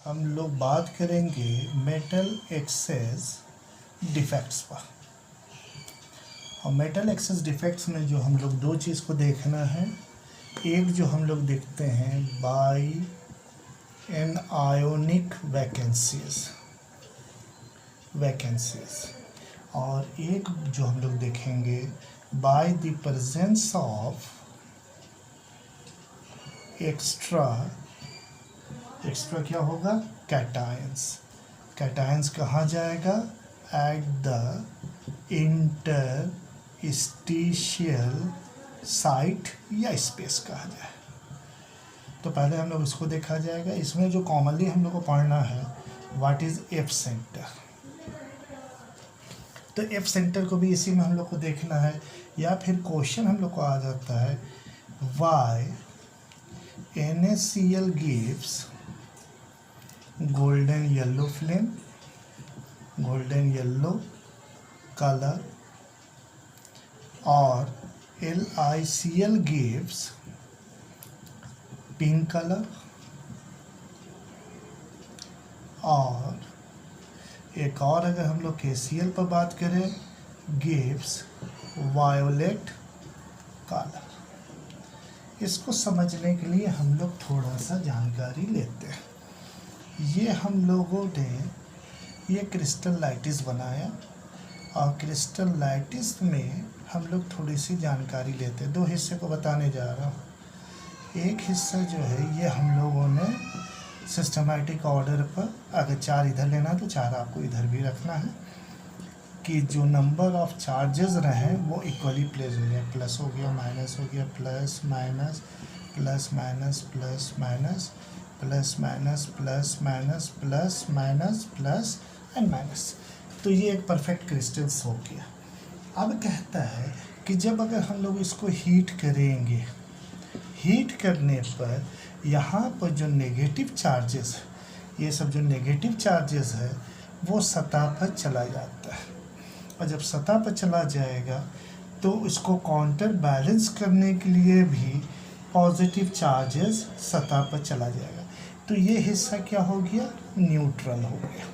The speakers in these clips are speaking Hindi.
हम लोग बात करेंगे मेटल एक्सेस डिफेक्ट्स पर। और मेटल एक्सेस डिफेक्ट्स में जो हम लोग दो चीज़ को देखना है, एक जो हम लोग देखते हैं बाई एन आयोनिक वैकेंसीज और एक जो हम लोग देखेंगे by the presence of extra क्या होगा, कैटायंस कहाँ जाएगा, एट द इंटरस्टिशियल साइट या स्पेस कहा जाए। तो पहले हम लोग इसको देखा जाएगा। इसमें जो कॉमनली हम लोग को पढ़ना है व्हाट इज एफ सेंटर। तो एफ सेंटर को भी इसी में हम लोग को देखना है, या फिर क्वेश्चन हम लोग को आ जाता है Y NaCl gives golden yellow flame, golden yellow color, और LiCl gives pink color, और एक और अगर हम लोग KCl पर बात करें gives violet color। इसको समझने के लिए हम लोग थोड़ा सा जानकारी लेते हैं। ये हम लोगों ने ये क्रिस्टलाइटिस बनाया और क्रिस्टलाइटिस में हम लोग थोड़ी सी जानकारी लेते हैं। दो हिस्से को बताने जा रहा हूँ। एक हिस्सा जो है ये हम लोगों ने सिस्टमैटिक ऑर्डर पर, अगर 4 इधर लेना है तो 4 आपको इधर भी रखना है, कि जो नंबर ऑफ चार्जेस रहे वो इक्वली प्लेस हो जाए। प्लस हो गया, माइनस हो गया, plus minus plus minus plus minus plus minus plus minus plus minus plus and minus. तो ये एक परफेक्ट क्रिस्टल्स हो गया। अब कहता है कि जब अगर हम लोग इसको हीट करेंगे, हीट करने पर यहाँ पर जो नेगेटिव चार्जेस है, ये सब जो नेगेटिव चार्जेस है वो सतह पर चला जाता है। और जब सतह पर चला जाएगा तो इसको काउंटर बैलेंस करने के लिए भी पॉजिटिव चार्जेस सतह पर चला जाएगा। तो ये हिस्सा क्या हो गया, न्यूट्रल हो गया।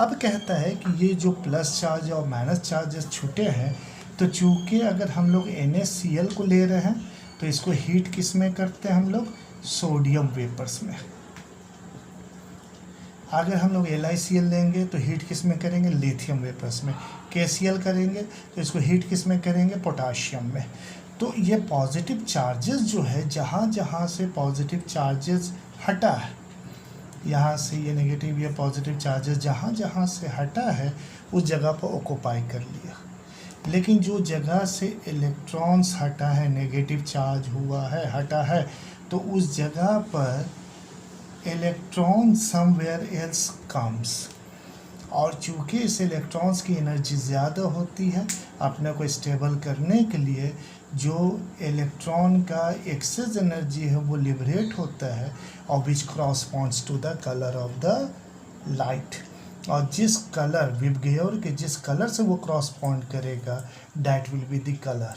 अब कहता है कि ये जो प्लस चार्ज और माइनस चार्जेस छूटे हैं, तो चूँकि अगर हम लोग NaCl को ले रहे हैं तो इसको हीट किस में करते हैं हम लोग, सोडियम वेपर्स में। अगर हम लोग LiCl लेंगे तो हीट किस में करेंगे, लिथियम वेपर्स में। KCl करेंगे तो इसको हीट किस में करेंगे, पोटाशियम में। तो ये पॉजिटिव चार्जेस जो है, जहाँ जहाँ से पॉजिटिव चार्जेस हटा है, यहाँ से ये नेगेटिव या पॉजिटिव चार्जेस जहाँ जहाँ से हटा है उस जगह पर ऑक्यूपाई कर लिया। लेकिन जो जगह से इलेक्ट्रॉन्स हटा है, नेगेटिव चार्ज हुआ है, हटा है, तो उस जगह पर इलेक्ट्रॉन समवेयर एल्स कम्स। और चूँकि इस इलेक्ट्रॉन्स की एनर्जी ज़्यादा होती है, अपने को स्टेबल करने के लिए जो इलेक्ट्रॉन का एक्सेस एनर्जी है वो लिबरेट होता है, और which corresponds to the colour of the light. और जिस कलर विबग्योर के जिस कलर से वो क्रॉसपॉन्ड करेगा, that will be the colour.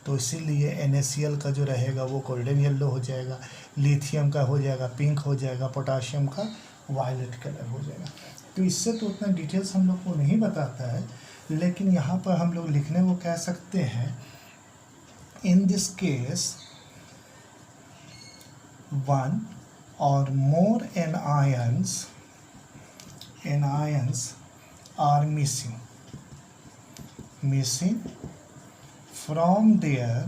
तो इसीलिए NaCl का जो रहेगा वो गोल्डन येलो हो जाएगा, लिथियम का हो जाएगा पिंक हो जाएगा, पोटाशियम का वायलेट कलर हो जाएगा। तो इससे तो उतना डिटेल्स हम लोग को नहीं बताता है, लेकिन यहाँ पर हम लोग लिखने को कह सकते हैं, in this case one or more anions are missing from their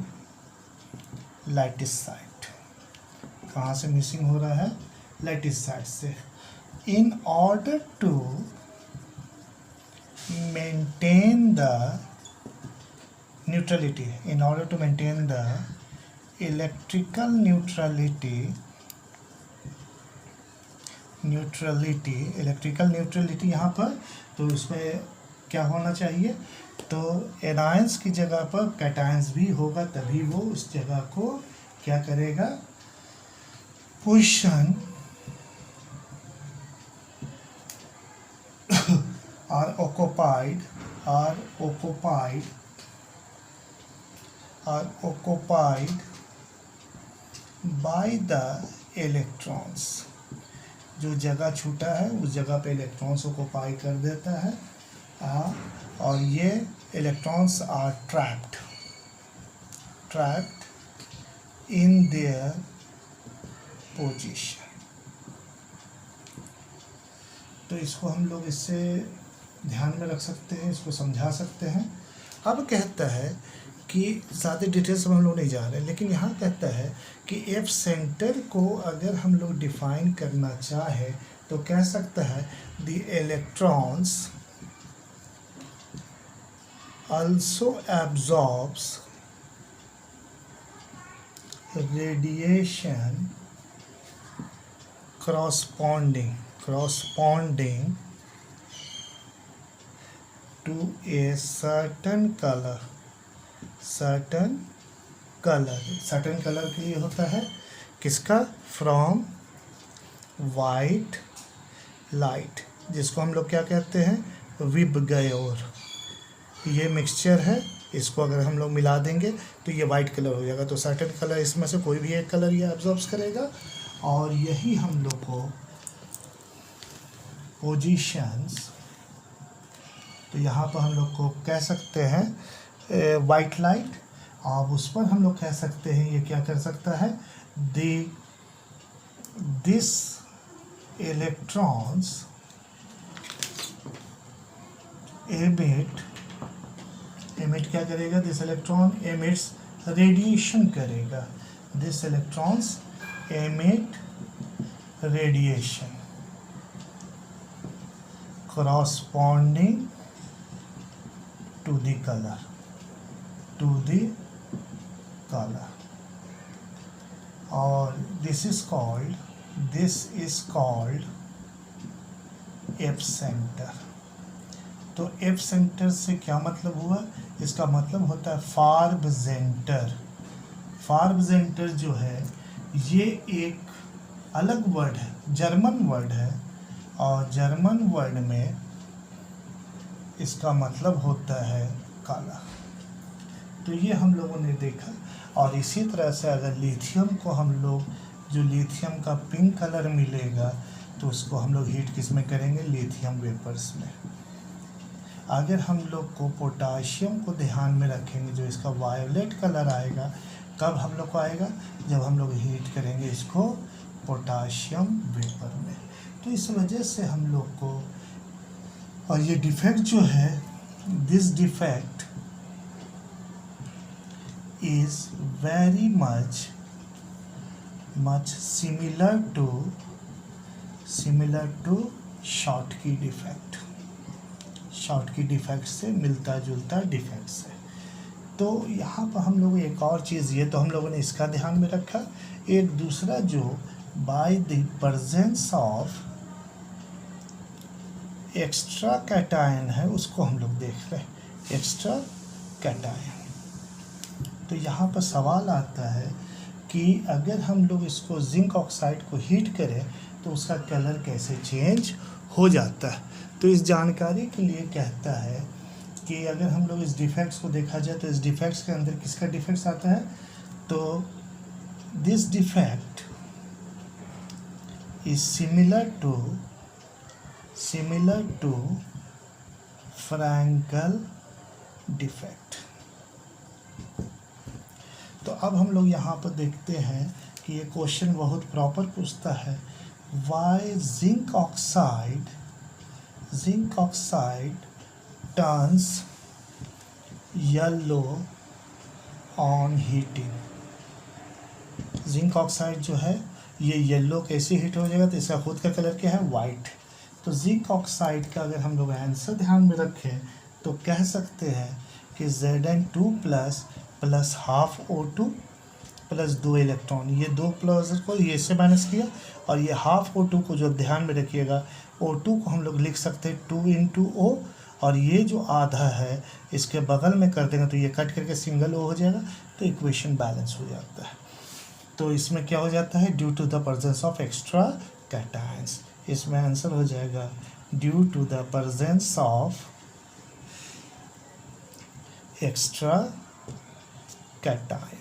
lattice site. कहाँ से मिसिंग हो रहा है, लैटिस साइट से। In order to maintain the neutrality, in order to maintain the electrical electrical neutrality यहाँ पर, तो उसमें क्या होना चाहिए, तो एनायंस की जगह पर कैटायंस भी होगा, तभी वो उस जगह को क्या करेगा, position are occupied by the electrons, जो जगह छूटा है उस जगह पे इलेक्ट्रॉन्स ऑक्युपाई कर देता है, और ये electrons are trapped in their position. तो इसको हम लोग इससे ध्यान में रख सकते हैं, इसको समझा सकते हैं। अब कहता है कि ज़्यादा डिटेल्स में हम लोग नहीं जा रहे, लेकिन यहाँ कहता है कि एफ सेंटर को अगर हम लोग डिफाइन करना चाहे तो कह सकता है the electrons also absorbs radiation corresponding to a certain color के लिए होता है किसका, फ्रॉम वाइट लाइट, जिसको हम लोग क्या कहते हैं, विबगयोर। ये मिक्सचर है, इसको अगर हम लोग मिला देंगे तो ये वाइट कलर हो जाएगा। तो सर्टेन कलर इसमें से कोई भी एक कलर ये एब्जॉर्ब करेगा, और यही हम लोग को पोजीशंस, तो यहाँ पर हम लोग को कह सकते हैं वाइट लाइट, और उस पर हम लोग कह सकते हैं ये क्या कर सकता है, दिस इलेक्ट्रॉन्स एमिट क्या करेगा, दिस इलेक्ट्रॉन एमिट्स रेडिएशन करेगा, this electrons emit radiation corresponding to the color, और this is called F centre. तो एफ सेंटर से क्या मतलब हुआ, इसका मतलब होता है फार्बजेंटर। फार्बजेंटर जो है ये एक अलग वर्ड है, जर्मन वर्ड है, और जर्मन वर्ड में इसका मतलब होता है काला। तो ये हम लोगों ने देखा। और इसी तरह से अगर लिथियम को हम लोग, जो लिथियम का पिंक कलर मिलेगा, तो उसको हम लोग हीट किस में करेंगे, लिथियम वेपर्स में। अगर हम लोग को पोटाशियम को ध्यान में रखेंगे, जो इसका वायोलेट कलर आएगा, कब हम लोग को आएगा, जब हम लोग हीट करेंगे इसको पोटाशियम वेपर में। तो इस वजह से हम लोग को, और ये डिफेक्ट जो है, this defect is very much similar to Schottky defect. Schottky defect से मिलता जुलता डिफेक्ट से। तो यहाँ पर हम लोग एक और चीज़, ये तो हम लोगों ने इसका ध्यान में रखा। एक दूसरा जो by the presence of extra cation है, उसको हम लोग देख रहे हैं, एक्स्ट्रा कैटायन। तो यहाँ पर सवाल आता है कि अगर हम लोग इसको जिंक ऑक्साइड को हीट करें तो उसका कलर कैसे चेंज हो जाता है। तो इस जानकारी के लिए कहता है कि अगर हम लोग इस डिफेक्ट्स को देखा जाए, तो इस डिफेक्ट्स के अंदर किसका डिफेक्ट्स आता है, तो this defect is similar to Frenkel defect. तो अब हम लोग यहाँ पर देखते हैं कि ये क्वेश्चन बहुत प्रॉपर पूछता है, why zinc oxide turns yellow on heating. Zinc oxide जो है ये येलो कैसे हीट हो जाएगा, तो इसका खुद का कलर क्या है, वाइट। तो जिंक ऑक्साइड का अगर हम लोग आंसर ध्यान में रखें तो कह सकते हैं कि Zn2 plus half O2 plus 2 electron, ये 2 प्लस को ये से माइनस किया, और ये हाफ O2 को जो ध्यान में रखिएगा, O2 को हम लोग लिख सकते हैं 2 × O, और ये जो आधा है इसके बगल में कर देंगे तो ये कट करके सिंगल O हो जाएगा, तो इक्वेशन बैलेंस हो जाता है। तो इसमें क्या हो जाता है, due to the presence of extra cations. इसमें आंसर हो जाएगा due to the presence of extra cation.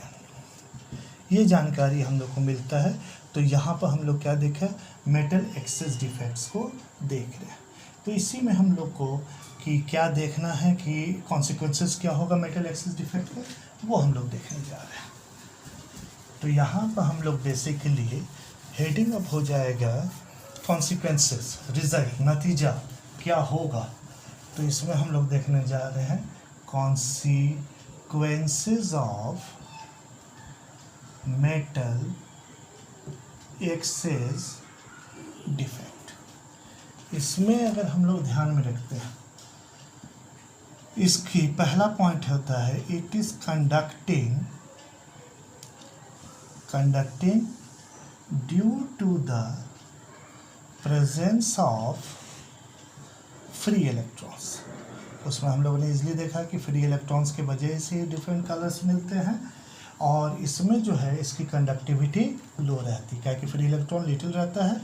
ये जानकारी हम लोग को मिलता है। तो यहाँ पर हम लोग क्या देखा, मेटल एक्सेस डिफेक्ट्स को देख रहे हैं। तो इसी में हम लोग को कि क्या देखना है कि कॉन्सिक्वेंसेस क्या होगा मेटल एक्सेस डिफेक्ट का, वो हम लोग देखने जा रहे हैं। तो यहाँ पर हम लोग बेसिकली हेडिंग अप हो जाएगा कॉन्सिक्वेंसेस, रिजल्ट, नतीजा क्या होगा। तो इसमें हम लोग देखने जा रहे हैं consequences of metal access defect. इसमें अगर हम लोग ध्यान में रखते हैं, इसकी पहला पॉइंट होता है it is conducting due to the presence of free electrons. उसमें हम लोगों ने इजली देखा कि फ्री इलेक्ट्रॉन्स के वजह से डिफरेंट कलर्स मिलते हैं, और इसमें जो है इसकी कंडक्टिविटी लो रहती है, क्या कि फ्री इलेक्ट्रॉन लिटिल रहता है,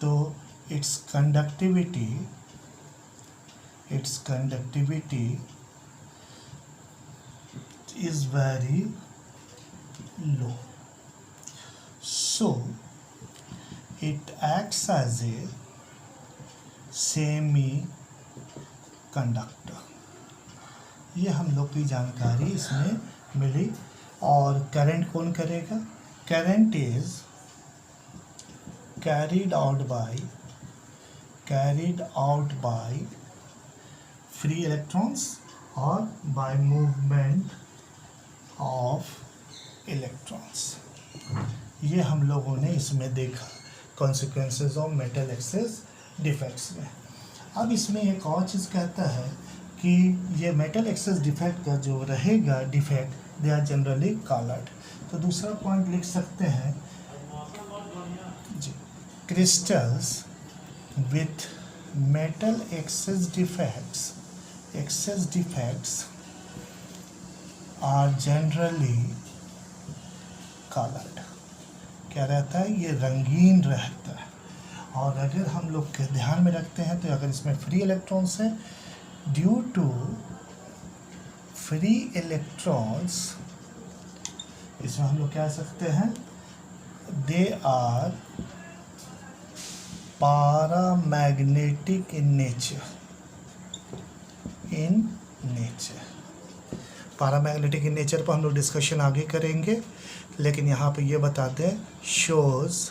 तो it's conductivity is very low, so it acts as a semiconductor। ये हम लोग की जानकारी इसमें मिली। और करंट कौन करेगा? Current is carried out by free electrons or by movement of electrons। ये हम लोगों ने इसमें देखा consequences of metal excess defects में। अब इसमें एक और चीज़ कहता है कि ये metal excess defect का जो रहेगा defect, they are generally coloured. तो दूसरा पॉइंट लिख सकते हैं जी, crystals with metal excess defects are generally colored। क्या रहता है? ये रंगीन रहता है। और अगर हम लोग के ध्यान में रखते हैं तो अगर इसमें फ्री इलेक्ट्रॉन्स हैं, ड्यू टू फ्री इलेक्ट्रॉन्स, इसमें हम लोग क्या कह सकते हैं, they are paramagnetic in nature। Paramagnetic in nature पर हम लोग डिस्कशन आगे करेंगे, लेकिन यहाँ पे ये बताते हैं shows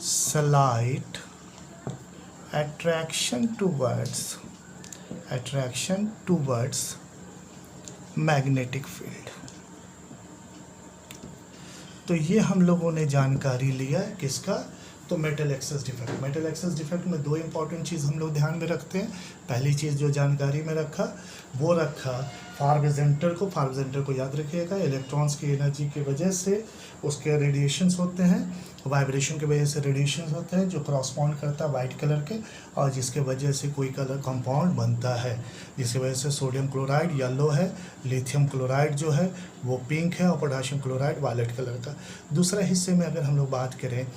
slight attraction towards magnetic field. तो ये हम लोगों ने जानकारी लिया किसका? तो metal access defect. Metal access defect में दो इंपॉर्टेंट चीज़ हम लोग ध्यान में रखते हैं। पहली चीज़ जो जानकारी में रखा वो रखा फार्बेजेंटर को याद रखिएगा। इलेक्ट्रॉन्स की एनर्जी की वजह से उसके रेडिएशंस होते हैं, वाइब्रेशन की वजह से रेडिएशंस होते हैं जो क्रॉसपॉन्ड करता है वाइट कलर के, और जिसके वजह से कोई कलर कंपाउंड बनता है, जिसकी वजह से सोडियम क्लोराइड येलो है, लिथियम क्लोराइड जो है वो पिंक है, और पोटाशियम क्लोराइड वायलेट कलर का। दूसरा हिस्से में अगर हम लोग बात करें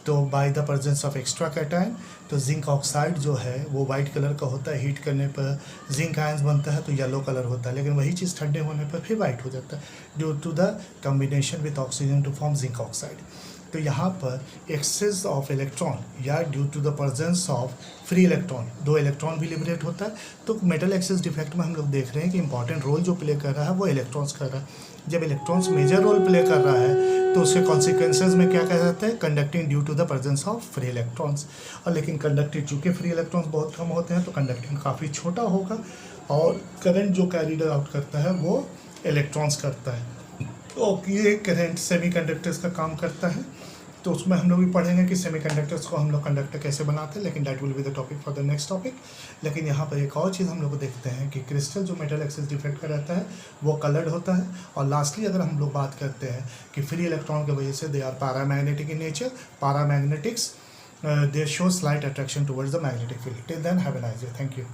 तो by the presence of extra cation, तो जिंक ऑक्साइड जो है वो वाइट कलर का होता है, हीट करने पर जिंक आयंस बनता है तो येलो कलर होता है, लेकिन वही चीज़ ठंडे होने पर फिर वाइट हो जाता है due to the combination with oxygen to form zinc oxide. तो यहाँ पर एक्सेस ऑफ इलेक्ट्रॉन या due to the presence of free electron, दो इलेक्ट्रॉन भी लिबरेट होता है। तो मेटल एक्सेस डिफेक्ट में हम लोग देख रहे हैं कि इंपॉर्टेंट रोल जो प्ले कर रहा है वो इलेक्ट्रॉन्स कर रहा है। जब इलेक्ट्रॉन्स मेजर रोल प्ले कर रहा है तो उसके कॉन्सिक्वेंसेज में क्या कह जाता है? Conducting due to the presence of free electrons. और लेकिन कंडक्टिंग चूँकि फ्री इलेक्ट्रॉन्स बहुत कम होते हैं तो कंडक्टिंग काफ़ी छोटा होगा, और करंट जो कैरीड आउट करता है वो इलेक्ट्रॉन्स करता है। तो ये करंट सेमीकंडक्टर्स का काम करता है। तो उसमें हम लोग भी पढ़ेंगे कि सेमीकंडक्टर्स को हम लोग कंडक्टर कैसे बनाते हैं, लेकिन that will be the topic for the next topic. लेकिन यहाँ पर एक और चीज़ हम लोग देखते हैं कि क्रिस्टल जो मेटल एक्सेस डिफेक्ट का रहता है वो कलर्ड होता है। और लास्टली अगर हम लोग बात करते हैं कि फ्री इलेक्ट्रॉन की वजह से they are paramagnetic in nature, paramagnetics they show slight attraction towards the magnetic field. Till then have a nice day, thank you.